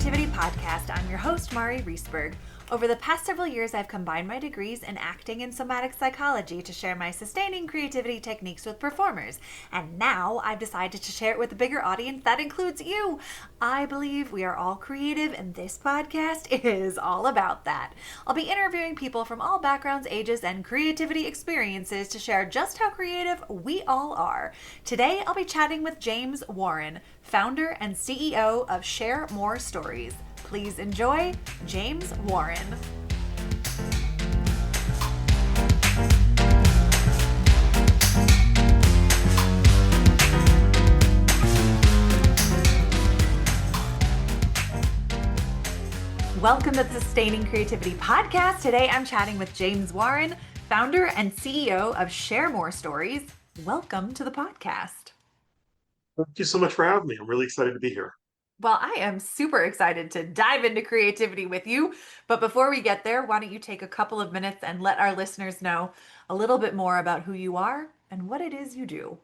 Creativity Podcast. I'm your host, Mari Riesberg. Over the past several years, I've combined my degrees in acting and somatic psychology to share my sustaining creativity techniques with performers. And now I've decided to share it with a bigger audience that includes you. I believe we are all creative, and this podcast is all about that. I'll be interviewing people from all backgrounds, ages, and creativity experiences to share just how creative we all are. Today, I'll be chatting with James Warren, founder and CEO of Share More Stories. Please enjoy James Warren. Welcome to the Sustaining Creativity Podcast. Today I'm chatting with James Warren, founder and CEO of Share More Stories. Welcome to the podcast. Thank you so much for having me. I'm really excited to be here. Well, I am super excited to dive into creativity with you. But before we get there, why don't you take a couple of minutes and let our listeners know a little bit more about who you are and what it is you do?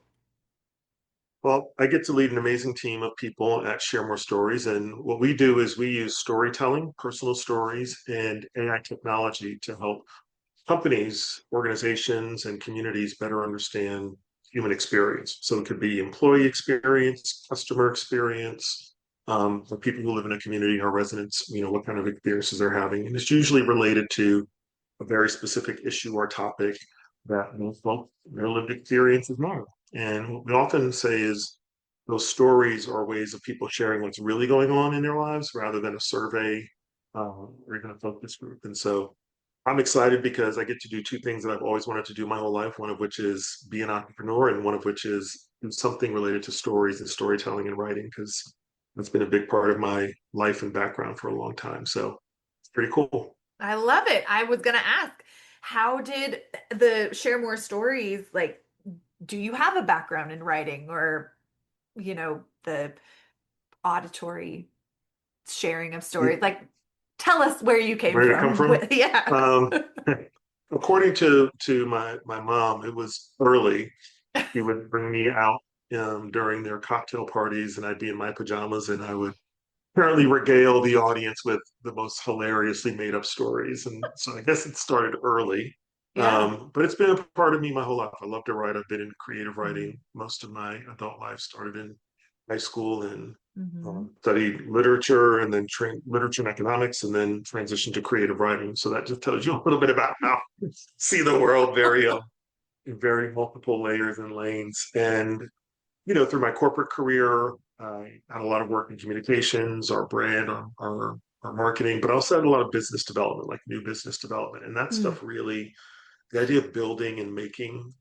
Well, I get to lead an amazing team of people at Share More Stories. And what we do is we use storytelling, personal stories, and AI technology to help companies, organizations, and communities better understand human experience. So it could be employee experience, customer experience, for people who live in a community or residents, what kind of experiences they're having. And it's usually related to a very specific issue or topic that most folks, their lived experience is not. And what we often say is those stories are ways of people sharing what's really going on in their lives rather than a survey or even a focus group. And so I'm excited because I get to do two things that I've always wanted to do my whole life, one of which is be an entrepreneur and one of which is do something related to stories and storytelling and writing, because that's been a big part of my life and background for a long time. So it's pretty cool. I love it. I was going to ask, how did the Share More Stories, do you have a background in writing or, the auditory sharing of stories? Tell us where you came Where did it come from. from? Yeah. Um, according to my mom, it was early. She would bring me out during their cocktail parties, and I'd be in my pajamas, and I would apparently regale the audience with the most hilariously made up stories. And so I guess it started early. Yeah. But it's been a part of me my whole life. I love to write. I've been in creative Mhm. writing most of my adult life. Started in high school and Mhm. studied literature and then trained literature and economics and then transitioned to creative writing. So that just tells you a little bit about how I see the world in very multiple layers and lanes. And through my corporate career, I had a lot of work in communications, our brand, our marketing, but I also had a lot of business development, like new business development. And that Mm. stuff really, the idea of building and making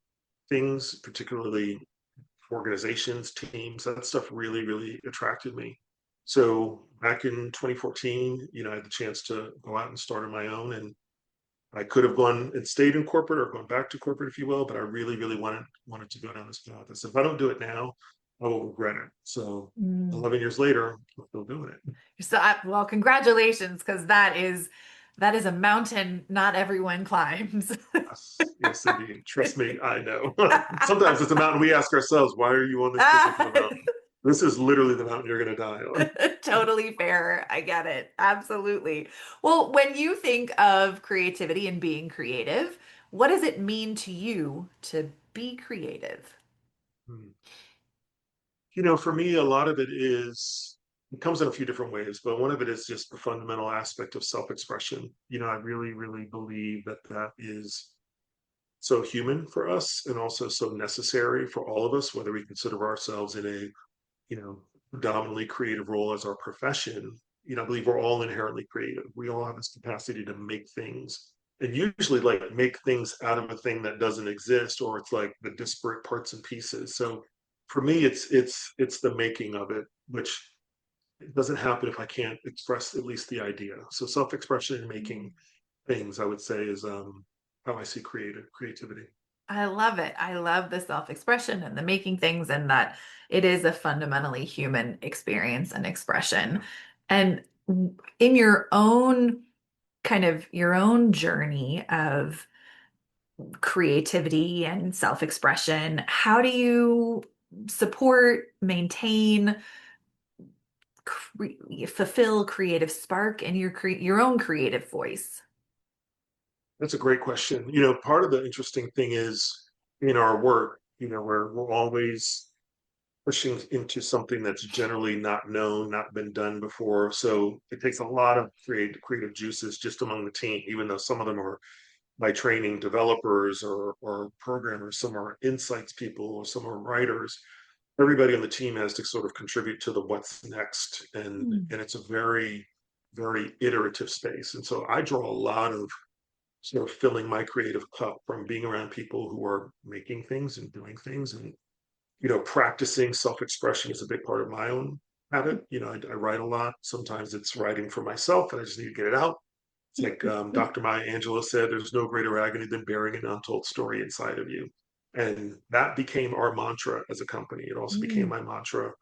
things, particularly organizations, teams, that stuff really, really attracted me. So back in 2014, I had the chance to go out and start on my own. And I could have gone and stayed in corporate or gone back to corporate, if you will, but I really, really wanted to go down this path. I said, if I don't do it now, I will regret it. So Mm. 11 years later, I'm still doing it. Well, congratulations, because that is a mountain not everyone climbs. Yes, yes, indeed. Trust me, I know. Sometimes it's a mountain we ask ourselves, why are you on this particular Ah, mountain? This is literally the mountain you're going to die on. totally fair. I get it. Absolutely. Well, when you think of creativity and being creative, what does it mean to you to be creative? Hmm. For me, a lot of it comes in a few different ways, but one of it is just the fundamental aspect of self-expression. I really, really believe that that is so human for us and also so necessary for all of us, whether we consider ourselves in a, predominantly creative role as our profession. I believe we're all inherently creative. We all have this capacity to make things and usually like make things out of a thing that doesn't exist, or it's like the disparate parts and pieces. So for me, it's the making of it, which it doesn't happen if I can't express at least the idea. So self-expression and making things, I would say, is how I see creativity. I love it. I love the self-expression and the making things, and that it is a fundamentally human experience and expression. Yeah. And in your own journey of creativity and self-expression, how do you support, maintain fulfill creative spark and your own creative voice? That's a great question. Part of the interesting thing is in our work, we're always pushing into something that's generally not known, not been done before. So it takes a lot of creative juices just among the team, even though some of them are by training developers or programmers, some are insights people, or some are writers. Everybody on the team has to sort of contribute to the what's next, and it's a very, very iterative space. And so I draw a lot of sort of filling my creative cup from being around people who are making things and doing things, and practicing self-expression is a big part of my own habit. I write a lot. Sometimes it's writing for myself and I just need to get it out. It's like Dr. Maya Angelou said, there's no greater agony than bearing an untold story inside of you. And that became our mantra as a company. It also became Mm. my mantra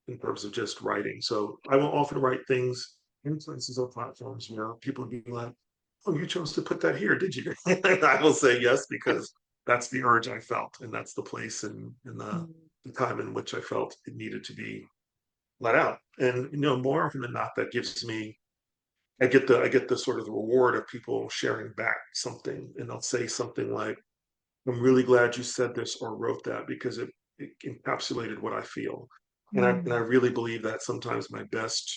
in terms of just writing. So I will often write things in places or platforms where people be like, oh, you chose to put that here, did you? I will say yes, because that's the urge I felt. And that's the place and the time in which I felt it needed to be let out. And more often than not, that gives me I get the sort of the reward of people sharing back something, and they'll say something like, "I'm really glad you said this or wrote that because it encapsulated what I feel." And I Mm. really believe that sometimes my best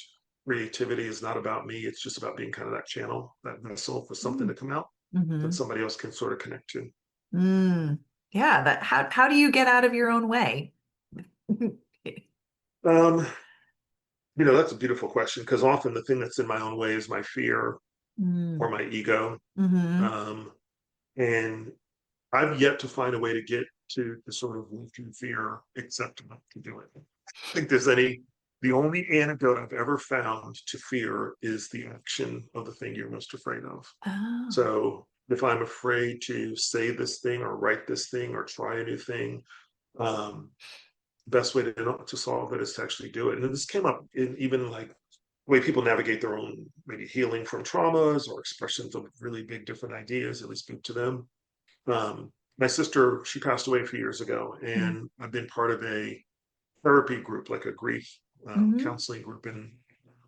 creativity is not about me. It's just about being kind of that channel, that vessel for something Mm. to come out that Hmm. somebody else can sort of connect to. Mm. Yeah, how do you get out of your own way? Um, that's a beautiful question, because often the thing that's in my own way is my fear or Mm. my ego. Hmm. Um, and I've yet to find a way to get to sort of live through fear, except not to do it. I think the only antidote I've ever found to fear is the action of the thing you're most afraid of. Oh. So if I'm afraid to say this thing or write this thing or try a new thing, um, best way to solve it is to actually do it. And this came up in even like the way people navigate their own maybe healing from traumas or expressions of really big different ideas, at least speak to them. My sister, she passed away a few years ago, Mm. and I've been part of a therapy group, like a grief Hmm. counseling group. And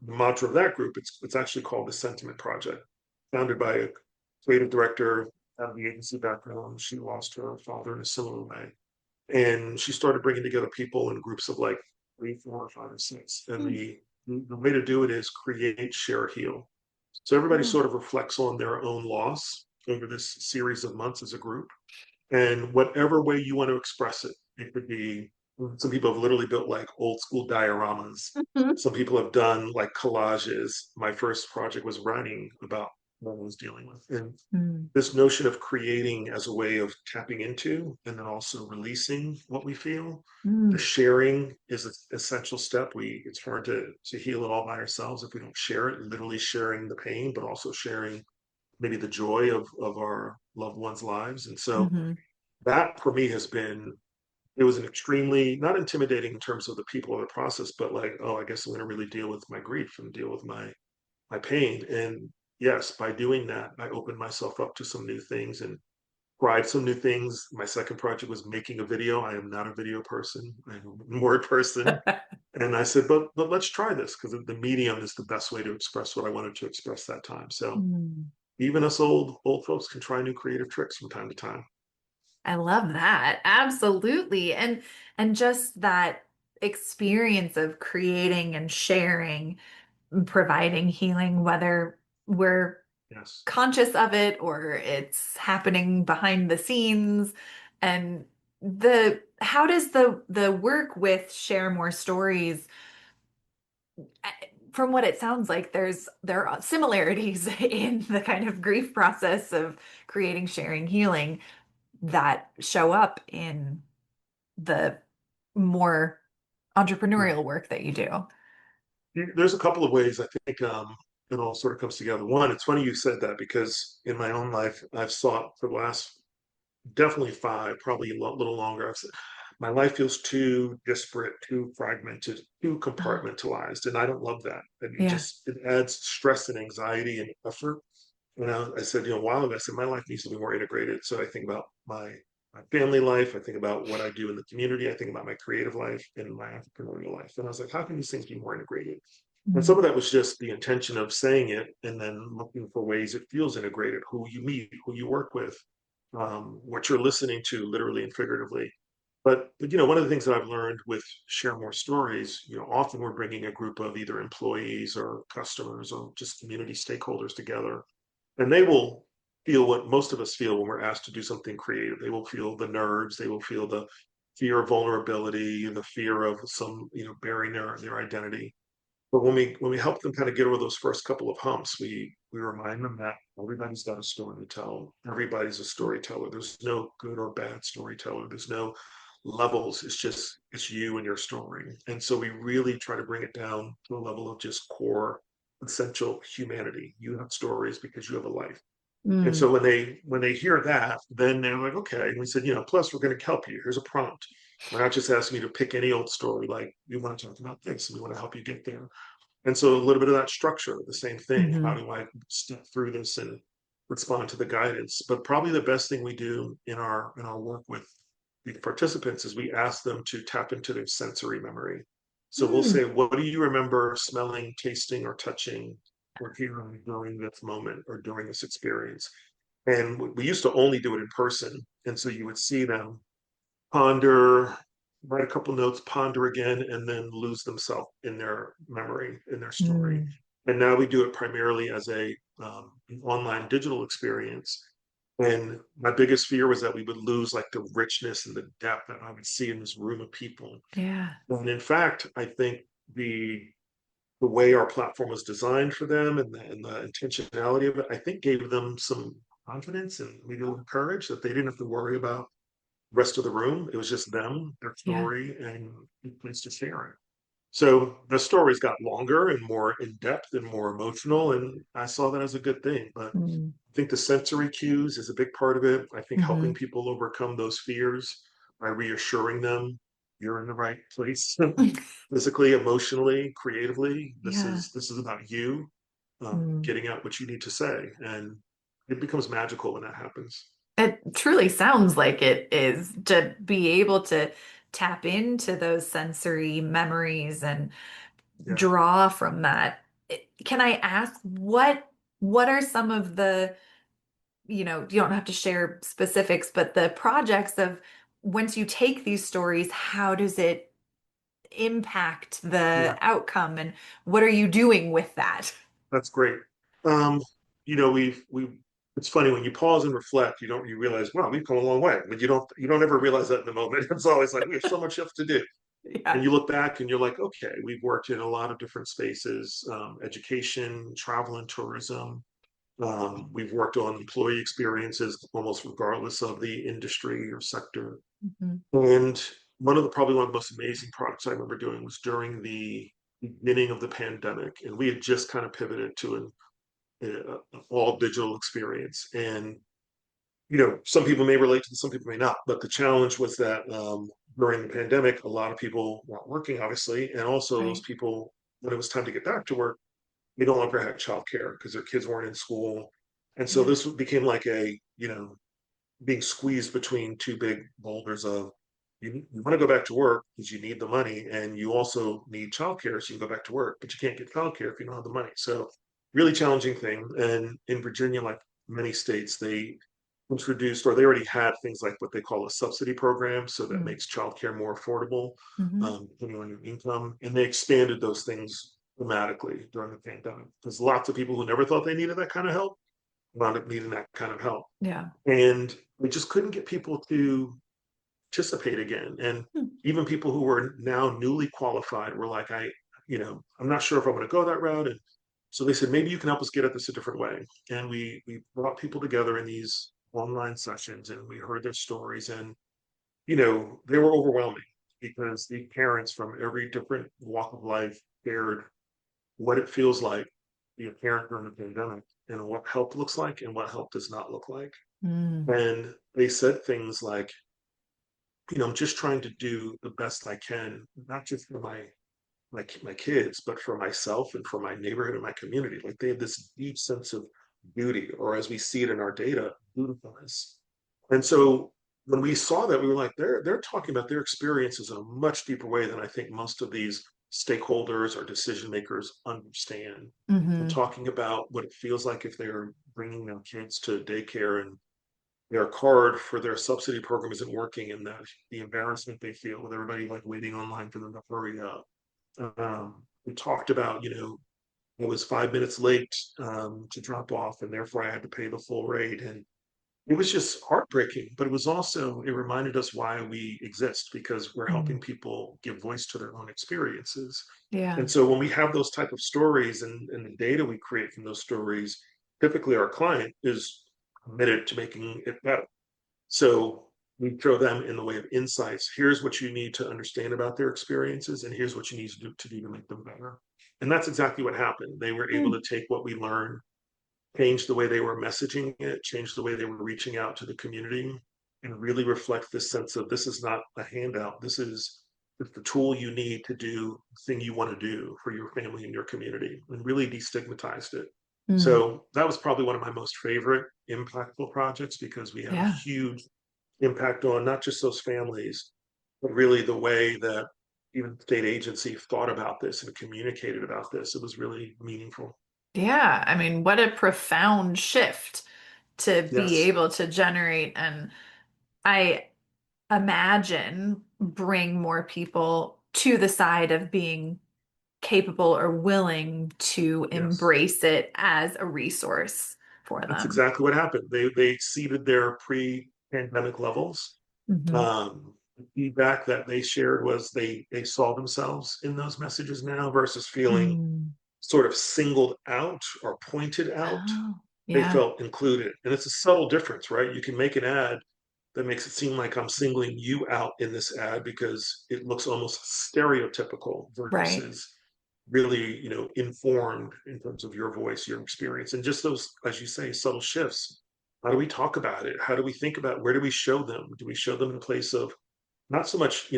the mantra of that group, it's actually called the Sentiment Project, founded by a creative director out of the agency background. She lost her father in a similar way, and she started bringing together people in groups of like three, four, or five, or six. And Mm. the way to do it is create, share, heal. So everybody Oh. sort of reflects on their own loss over this series of months as a group, and whatever way you want to express it. It could be, some people have literally built like old school dioramas. Mhm. Some people have done like collages. My first project was writing about what I was dealing with. And Mm. this notion of creating as a way of tapping into and then also releasing what we feel. The Mm. sharing is an essential step. It's hard to heal it all by ourselves if we don't share it, literally sharing the pain, but also sharing maybe the joy of our loved ones' lives. And so Hmm. that for me has been, it was an extremely not intimidating in terms of the people or the process, but like, oh, I guess I'm going to really deal with my grief and deal with my pain. And yes, by doing that, I opened myself up to some new things and tried some new things. My second project was making a video. I am not a video person. I'm a word person. And I said, but let's try this, because the medium is the best way to express what I wanted to express that time. So Mm. even us old folks can try new creative tricks from time to time. I love that. Absolutely. And just that experience of creating and sharing, providing healing, whether we're Yes. conscious of it or it's happening behind the scenes. And the how does the work with Share More Stories, from what it sounds like, there are similarities in the kind of grief process of creating, sharing, healing that show up in the more Yeah. entrepreneurial work that you do. There's a couple of ways I think it all sort of comes together. One, it's funny you said that, because in my own life, I've sought for the last definitely five, probably a little longer. I've said, my life feels too disparate, too fragmented, too Oh, compartmentalized, and I don't love that. And yeah. it adds stress and anxiety and effort. I said, a while ago, I said my life needs to be more integrated. So I think about my family life, I think about what I do in the community, I think about my creative life and my entrepreneurial life. And I was like, how can these things be more integrated? And some Mm. of that was just the intention of saying it and then looking for ways it feels integrated, who you meet, who you work with, what you're listening to, literally and figuratively. But one of the things that I've learned with Share More Stories, often we're bringing a group of either employees or customers or just community stakeholders together, and they will feel what most of us feel when we're asked to do something creative. They will feel the nerves, they will feel the fear of vulnerability and the fear of some, bearing their identity. But when we help them kind of get over those first couple of humps, we remind them that everybody's got a story to tell. Everybody's a storyteller. There's no good or bad storyteller. There's no levels. It's you and your story. And so we really try to bring it down to a level of just core essential humanity. You have stories because you have a life. And Mm. so when they hear that, then they're like, okay. And we said, plus we're going to help you. Here's a prompt. We're not just asking you to pick any old story. Like we want to talk about this, and we want to help you get there. And so a little bit of that structure, the same thing. How Hmm. do I step through this and respond to the guidance? But probably the best thing we do in our work with the participants is we ask them to tap into their sensory memory. So we'll Mm. say, what do you remember smelling, tasting, or touching or hearing during this moment or during this experience? And we used to only do it in person. And so you would see them ponder, write a couple notes, ponder again, and then lose themselves in their memory, in their story. Mm. And now we do it primarily as an online digital experience. And my biggest fear was that we would lose like the richness and the depth that I would see in this room of people. Yeah. And in fact, I think the way our platform was designed for them and the intentionality of it, I think gave them some confidence and maybe a little courage that they didn't have to worry about rest of the room. It was just them, their Yeah. story, and a place to share it. So the stories got longer and more in depth and more emotional, and I saw that as a good thing. But Mm. I think the sensory cues is a big part of it. I think helping Hmm. people overcome those fears by reassuring them you're in the right place, physically, emotionally, creatively. This Yeah. is this is about you Mm. getting out what you need to say, and it becomes magical when that happens. It truly sounds like it is to be able to tap into those sensory memories and Yeah, draw from that. Can I ask what are some of the, you don't have to share specifics, but the projects of once you take these stories, how does it impact the yeah. outcome and what are you doing with that? That's great. Um, we it's funny when you pause and reflect, you realize, wow, we've come a long way. But you don't ever realize that in the moment. It's always like we have so much left to do. And Yeah. you look back and you're like, okay, we've worked in a lot of different spaces, education, travel and tourism. We've worked on employee experiences almost regardless of the industry or sector. Mhm. And probably one of the most amazing products I remember doing was during the beginning of the pandemic. And we had just kind of pivoted to an all digital experience. And some people may relate to this, some people may not. But the challenge was that during the pandemic, a lot of people weren't working, obviously, and also those Right. people, when it was time to get back to work, they no longer had childcare because their kids weren't in school, and so Yeah. this became like being squeezed between two big boulders of you want to go back to work because you need the money and you also need childcare so you can go back to work, but you can't get childcare if you don't have the money. So really challenging thing. And in Virginia, like many states, they introduced or they already had things like what they call a subsidy program. So that Mm. makes childcare more affordable, Hmm. depending on your income. And they expanded those things dramatically during the pandemic. There's lots of people who never thought they needed that kind of help wound up needing that kind of help. Yeah. And we just couldn't get people to participate again. And Hmm. even people who were now newly qualified were like, I'm not sure if I'm going to go that route. And so they said, maybe you can help us get at this a different way. And we brought people together in these online sessions and we heard their stories. And, they were overwhelming because the parents from every different walk of life shared what it feels like to be a parent during the pandemic and what help looks like and what help does not look like. Mm. And they said things like, I'm just trying to do the best I can, not just for my kids, but for myself and for my neighborhood and my community. Like they have this deep sense of duty, or as we see it in our data, dutifulness. And so when we saw that, we were like, they're talking about their experiences in a much deeper way than I think most of these stakeholders or decision makers understand, and Hmm. talking about what it feels like if they're bringing their kids to daycare and their card for their subsidy program isn't working, and that the embarrassment they feel with everybody like waiting online for them to hurry up. We talked about, I was 5 minutes late to drop off, and therefore I had to pay the full rate. And it was just heartbreaking, but it was also, it reminded us why we exist, because we're helping Mm. people give voice to their own experiences. Yeah. And so when we have those type of stories, and the data we create from those stories, typically our client is committed to making it better. So we throw them in the way of insights. Here's what you need to understand about their experiences, and here's what you need to do to make them better. And that's exactly what happened. They were able to Mm. take what we learned, change the way they were messaging it, change the way they were reaching out to the community, and really reflect this sense of, this is not a handout. This is the tool you need to do the thing you want to do for your family and your community, and really destigmatized it. Mm. So that was probably one of my most favorite impactful projects, because we had a Yeah. huge impact on not just those families, but really the way that even the state agency thought about this and communicated about this. It was really meaningful. Yeah. I mean, what a profound shift to be Yes. able to generate, and I imagine bring more people to the side of being capable or willing to Yes. embrace it as a resource for That's them. exactly what happened. They exceeded their pre-pandemic levels. Hmm. The feedback that they shared was they saw themselves in those messages now, versus feeling Mm. sort of singled out or pointed out. Oh, They yeah. felt included. And it's a subtle difference, right? You can make an ad that makes it seem like I'm singling you out in this ad because it looks almost stereotypical, Right. versus really, informed in terms of your voice, your experience, and just those, as you say, subtle shifts. How do we talk about it? How do we think about, where do we show them? Do we show them in a place of not so much,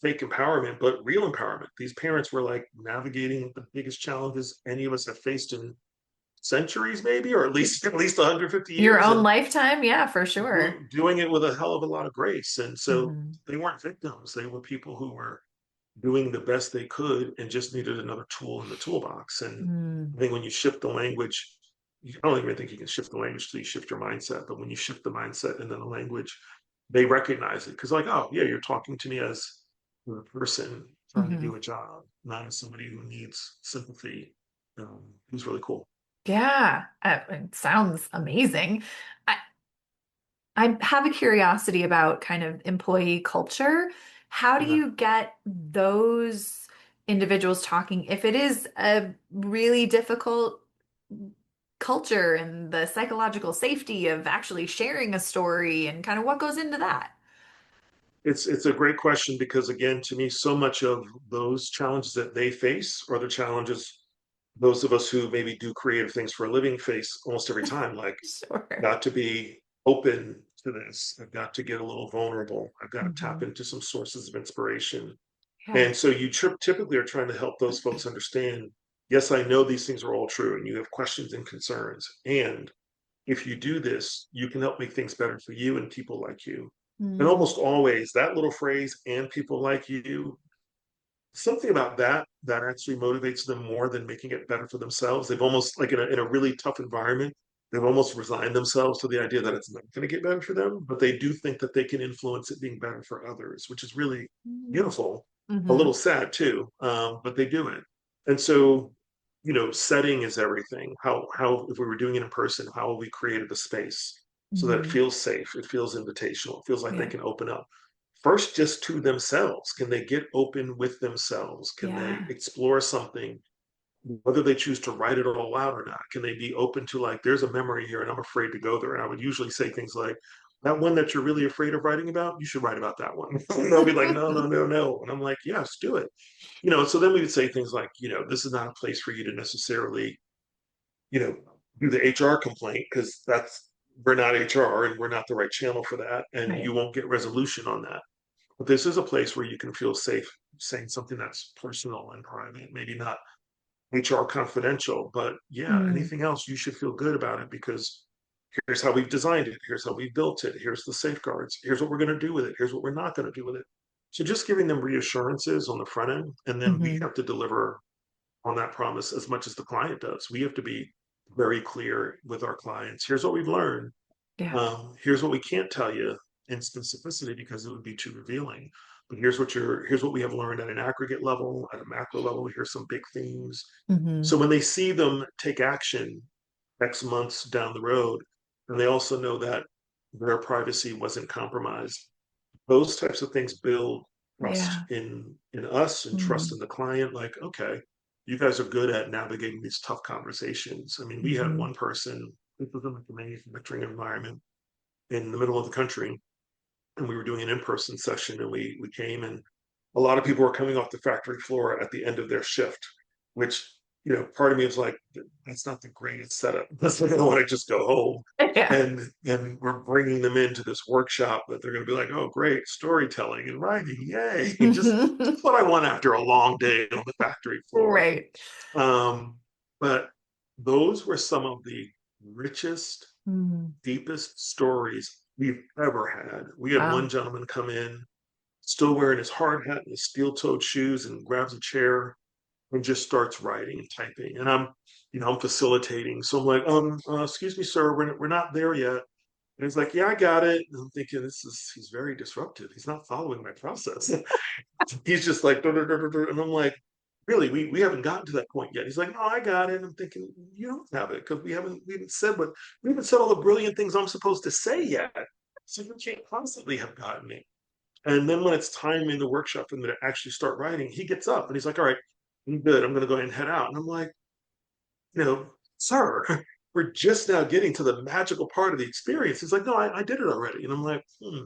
fake empowerment, but real empowerment? These parents were like navigating the biggest challenges any of us have faced in centuries, maybe, or at least 150 Your years, own and lifetime, yeah, for sure. doing it with a hell of a lot of grace. And so Hmm. they weren't victims. They were people who were doing the best they could and just needed another tool in the toolbox. And Mm. I think when you shift the language, I don't even think you can shift the language till you shift your mindset. But when you shift the mindset and then the language, they recognize it, because, like, oh yeah, you're talking to me as a person trying to do Hmm. a job, not as somebody who needs sympathy. It was really cool. Yeah, it sounds amazing. I, I have a curiosity about kind of employee culture. How do Yeah. you get those individuals talking if it is a really difficult culture, and the psychological safety of actually sharing a story and kind of what goes into that? It's a great question, because again, to me, so much of those challenges that they face are the challenges those of us who maybe do creative things for a living face almost every time. Like, Sure. got to be open to this. I've got to get a little vulnerable. I've got to tap Hmm. into some sources of inspiration. Yeah. And so you typically are trying to help those folks understand, yes, I know these things are all true, and you have questions and concerns. And if you do this, you can help make things better for you and people like you. And Mm. almost always that little phrase, and people like you, something about that actually motivates them more than making it better for themselves. They've almost, like, in a really tough environment, they've almost resigned themselves to the idea that it's not going to get better for them, but they do think that they can influence it being better for others, which is really beautiful. A Hmm. little sad too, but they do it. And so, setting is everything. How if we were doing it in person, how have we created the space so that it Hmm. feels safe, it feels invitational, it feels like they Yeah. can open up first, just to themselves. Can they get open with themselves? Can they Yeah. explore something, whether they choose to write it all out or not? Can they be open to, like, there's a memory here and I'm afraid to go there? And I would usually say things like, that one that you're really afraid of writing about, you should write about that one. And they'll be like, no, no, no, no. And I'm like, yes, do it. So then we would say things like, this is not a place for you to necessarily, you know, do the HR complaint, because we're not HR and we're not the right channel for that. And you Right. won't get resolution on that. But this is a place where you can feel safe saying something that's personal and private, maybe not HR confidential, but yeah, Mm. anything else, you should feel good about it, because here's how we've designed it. Here's how we built it. Here's the safeguards. Here's what we're going to do with it. Here's what we're not going to do with it. So just giving them reassurances on the front end, and then we Hmm. have to deliver on that promise as much as the client does. We have to be very clear with our clients. Here's what we've learned. Yeah. Here's what we can't tell you in specificity because it would be too revealing. But here's what we have learned at an aggregate level, at a macro level. Here's some big themes. Hmm. So when they see them take action X months down the road, and they also know that their privacy wasn't compromised, those types of things build trust Yeah. in us and trust in the client. Like, okay, you guys are good at navigating these tough conversations. I mean, we had Hmm. one person, this was in like a manufacturing environment in the middle of the country, and we were doing an in-person session, and we came, and a lot of people were coming off the factory floor at the end of their shift, which, part of me is like, that's not the greatest setup. That's like, I don't want to just go home. Yeah. And we're bringing them into this workshop that they're going to be like, oh, great, storytelling and writing, yay! Just what I want after a long day on the factory floor. Right. Um, but those were some of the richest, Mm. deepest stories we've ever had. We had one Wow. gentleman come in, still wearing his hard hat and his steel-toed shoes, and grabs a chair and just starts writing and typing. And I'm facilitating. So I'm like, excuse me, sir, we're not there yet. And he's like, yeah, I got it. And I'm thinking, he's very disruptive. He's not following my process. He's just like, "Dur, dur, dur, dur, dur." And I'm like, really, we haven't gotten to that point yet. He's like, no, I got it. And I'm thinking, you don't have it because we haven't said all the brilliant things I'm supposed to say yet. So you can't possibly have gotten me. And then when it's time in the workshop for them to actually start writing, he gets up and he's like, all right, I'm good. I'm going to go ahead and head out. And I'm like, sir, we're just now getting to the magical part of the experience. He's like, no, I did it already. And I'm like, hmm.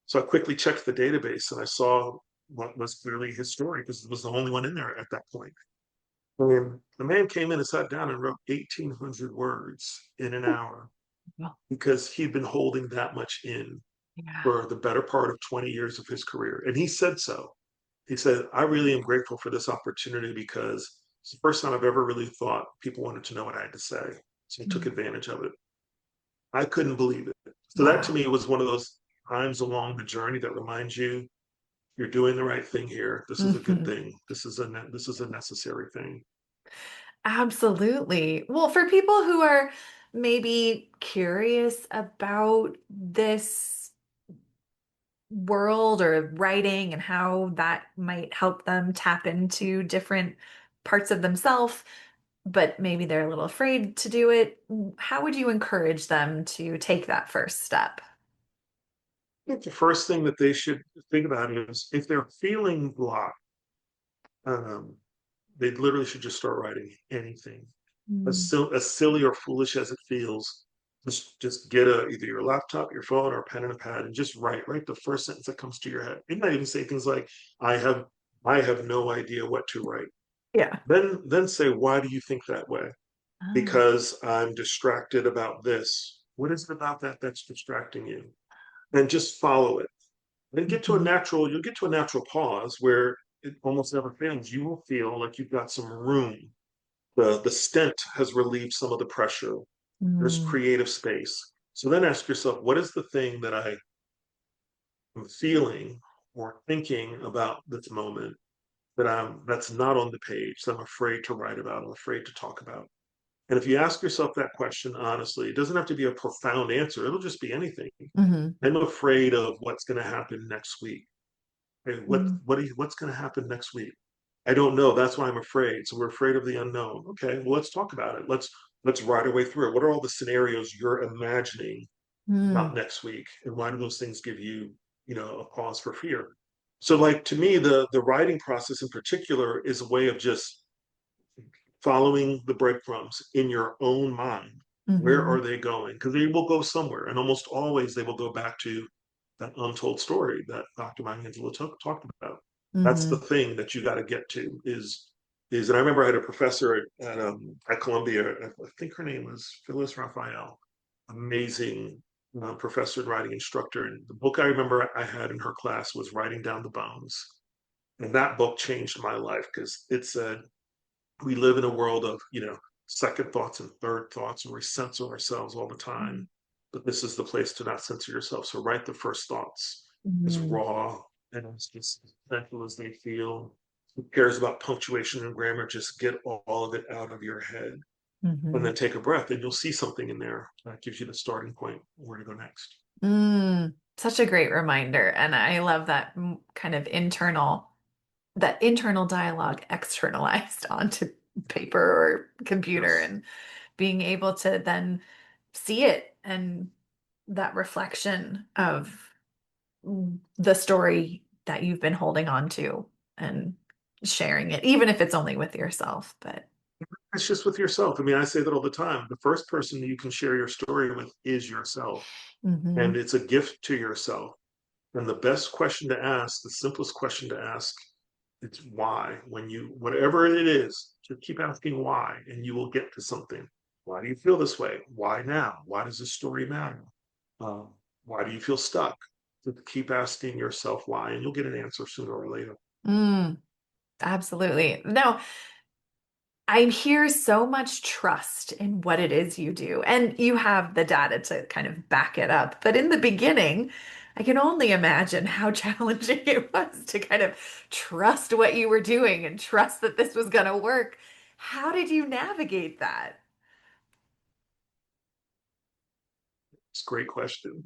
So I quickly checked the database and I saw what was clearly his story because it was the only one in there at that point. And the man came in and sat down and wrote 1,800 words in an hour Well, because he'd been holding that much in yeah. for the better part of 20 years of his career. And he said so. He said, I really am grateful for this opportunity because it's the first time I've ever really thought people wanted to know what I had to say. So he took Mm. advantage of it. I couldn't believe it. So that to Wow. me was one of those times along the journey that reminds you you're doing the right thing here. This is a good Hmm. thing. This is a necessary thing. Absolutely. Well, for people who are maybe curious about this world or writing and how that might help them tap into different parts of themselves, but maybe they're a little afraid to do it, how would you encourage them to take that first step? I think the first thing that they should think about is if they're feeling blocked, um, they literally should just start writing anything. Mm. As silly or foolish as it feels, just get either your laptop, your phone, or a pen and a pad, and just write the first sentence that comes to your head. You might even say things like, "I have I have no idea what to write." Yeah. Then say, "Why do you think that way?" Oh. Because I'm distracted about this. What is it about that that's distracting you? And just follow it. Then Mhm. you'll get to a natural pause where it almost never fails. You will feel like you've got some room. The stent has relieved some of the pressure. There's Mm. creative space. So then ask yourself, what is the thing that I am feeling or thinking about this moment that's not on the page that I'm afraid to write about, I'm afraid to talk about? And if you ask yourself that question honestly, it doesn't have to be a profound answer. It'll just be anything. Mhm. I'm afraid of what's going to happen next week. Hey, Mm. what's going to happen next week? I don't know. That's why I'm afraid. So we're afraid of the unknown. Okay, well, let's talk about it. Let's write our way through it. What are all the scenarios you're imagining about Mm. next week, and why do those things give you, a cause for fear? So, like to me, the writing process in particular is a way of just following the breadcrumbs in your own mind. Where are Mhm. they going? Because they will go somewhere, and almost always they will go back to that untold story that Dr. Maya Angelou talked about. That's the Mhm. thing that you got to get to is. And I remember I had a professor at Columbia. I think her name was Phyllis Raphael. Amazing professor and writing instructor. And the book I remember I had in her class was Writing Down the Bones. And that book changed my life because it said we live in a world of second thoughts and third thoughts, and we censor ourselves all the time, but this is the place to not censor yourself. So write the first thoughts as Mhm. raw and as just essential as they feel. Who cares about punctuation and grammar? Just get all of it out of your head and Hmm. then take a breath, and you'll see something in there that gives you the starting point where to go next. Such a great reminder. And I love that kind of that internal dialogue externalized onto paper or computer Yes. and being able to then see it and that reflection of the story that you've been holding on to and sharing it, even if it's only with yourself. But It's just with yourself. I mean, I say that all the time. The first person that you can share your story with is yourself, and hmm it's a gift to yourself. And the best question to ask, the simplest question to ask, it's why. When you, whatever it is, just keep asking why, and you will get to something. Why do you feel this way? Why now? Why does this story matter? Uh, why do you feel stuck? Just keep asking yourself why, and you'll get an answer sooner or later. mm, absolutely. No, I hear so much trust in what it is you do, and you have the data to kind of back it up. But in the beginning, I can only imagine how challenging it was to kind of trust what you were doing and trust that this was going to work. How did you navigate that? It's a great question.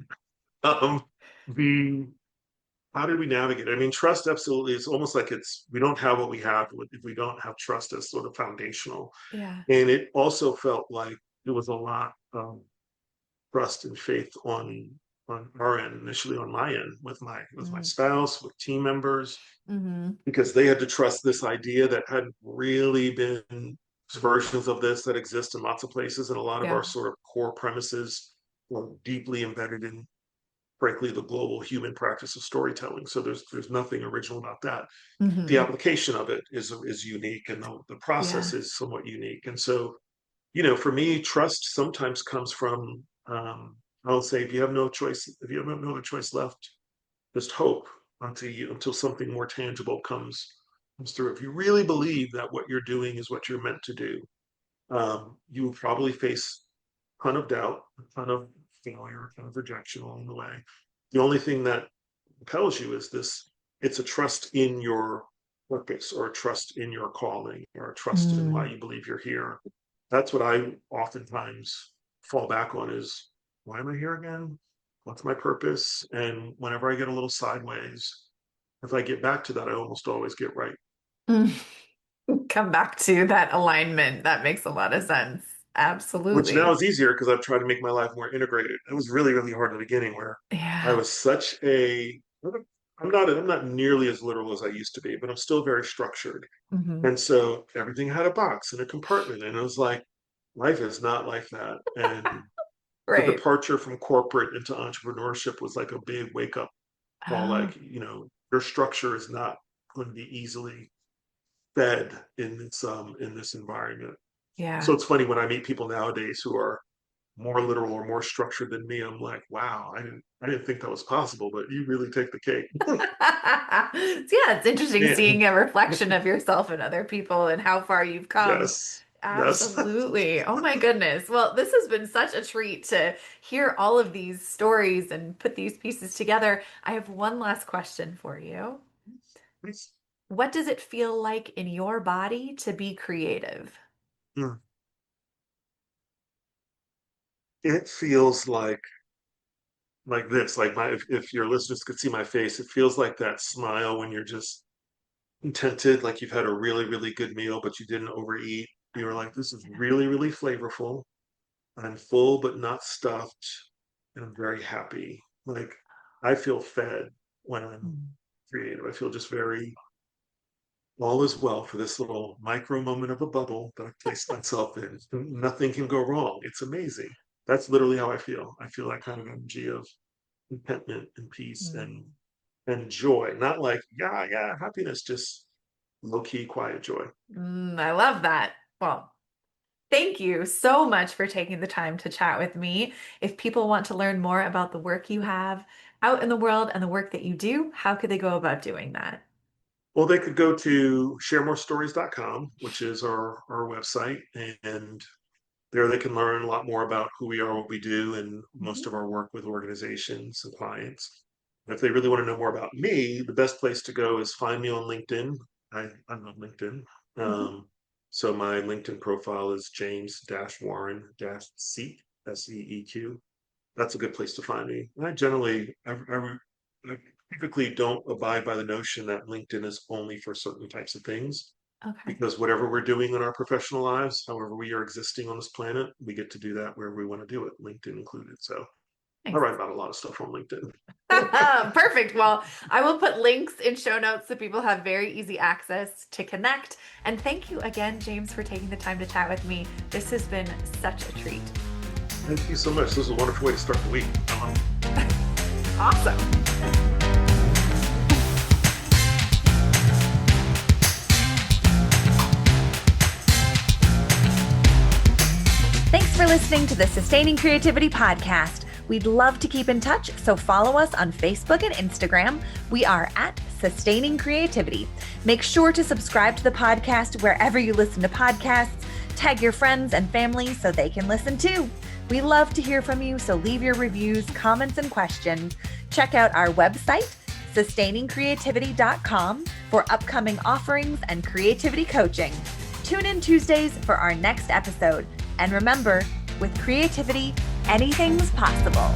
Um, the how did we navigate? I mean, trust absolutely. It's almost like it's we don't have what we have if we don't have trust as sort of foundational. Yeah. And it also felt like there was a lot of trust and faith on our end, initially on my end, with my Mm. spouse, with team members, hmm because they had to trust this idea that hadn't really been versions of this that exist in lots of places, and a lot of our Yeah. sort of core premises were deeply embedded in, frankly, the global human practice of storytelling. So there's nothing original about that. The hmm application of it is unique, and the process Yeah. is somewhat unique. And so, for me, trust sometimes comes from, I'll say, if you have no choice, if you have no other choice left, just hope until something more tangible comes through. If you really believe that what you're doing is what you're meant to do, you will probably face a ton of doubt, a ton of failure, a ton of rejection along the way. The only thing that compels you is this: it's a trust in your purpose, or a trust in your calling, or a trust in why Mm. you believe you're here. That's what I oftentimes fall back on: is why am I here again? What's my purpose? And whenever I get a little sideways, if I get back to that, I almost always get right. Mm. Come back to that alignment. That makes a lot of sense. Which now Absolutely. is easier because I've tried to make my life more integrated. It was really, really hard in the beginning, where I Yeah. was such a I'm not nearly as literal as I used to be, but I'm still very structured. hmm And so everything had a box and a compartment. And it was like, life is not like that. And the Right. departure from corporate into entrepreneurship was like a big wake up call. Oh, Like, your structure is not going to be easily fed in this environment. So yeah. it's funny when I meet people nowadays who are more literal or more structured than me. I'm like, wow, I didn't think that was possible, but you really take the cake. So yeah, it's interesting Man, seeing a reflection of yourself and other people and how far you've come. yes, yes. Absolutely. Oh my goodness. Well, this has been such a treat to hear all of these stories and put these pieces together. I have one last question for you. What does it feel like in your body to be creative? It feels like this, like if your listeners could see my face, it feels like that smile when you're just contented, like you've had a really, really good meal, but you didn't overeat. You're like, this is really, really flavorful. I'm full, but not stuffed. And I'm very happy. Like, I feel fed when I'm Mm. creative. I feel just very, all is well for this little micro moment of a bubble that I place myself in. Nothing can go wrong. It's amazing. That's literally how I feel. I feel that kind of energy of contentment and peace Mm. and joy. Not like, yeah, yeah, happiness, just low key, quiet joy. I love that. Well, thank you so much for taking the time to chat with me. If people want to learn more about the work you have out in the world and the work that you do, how could they go about doing that? Well, they could go to sharemorestories.com, which is our website, and there they can learn a lot more about who we are, what we do, and most Mhm. of our work with organizations and clients. If they really want to know more about me, the best place to go is find me on LinkedIn. I'm on LinkedIn. So my LinkedIn profile is James-Warren-Seek, SEEQ. That's a good place to find me. And I typically don't abide by the notion that LinkedIn is only for certain types of things, Okay. because whatever we're doing in our professional lives, however we are existing on this planet, we get to do that wherever we want to do it, LinkedIn included. So I write about a lot of stuff on LinkedIn. Perfect. Well, I will put links in show notes so people have very easy access to connect. And thank you again, James, for taking the time to chat with me. This has been such a treat. Thank you so much. This is a wonderful way to start the week. Awesome. Thanks for listening to the Sustaining Creativity Podcast. We'd love to keep in touch, so follow us on Facebook and Instagram. We are at Sustaining Creativity. Make sure to subscribe to the podcast wherever you listen to podcasts. Tag your friends and family so they can listen too. We love to hear from you, so leave your reviews, comments, and questions. Check out our website, sustainingcreativity.com, for upcoming offerings and creativity coaching. Tune in Tuesdays for our next episode. And remember, with creativity, anything's possible.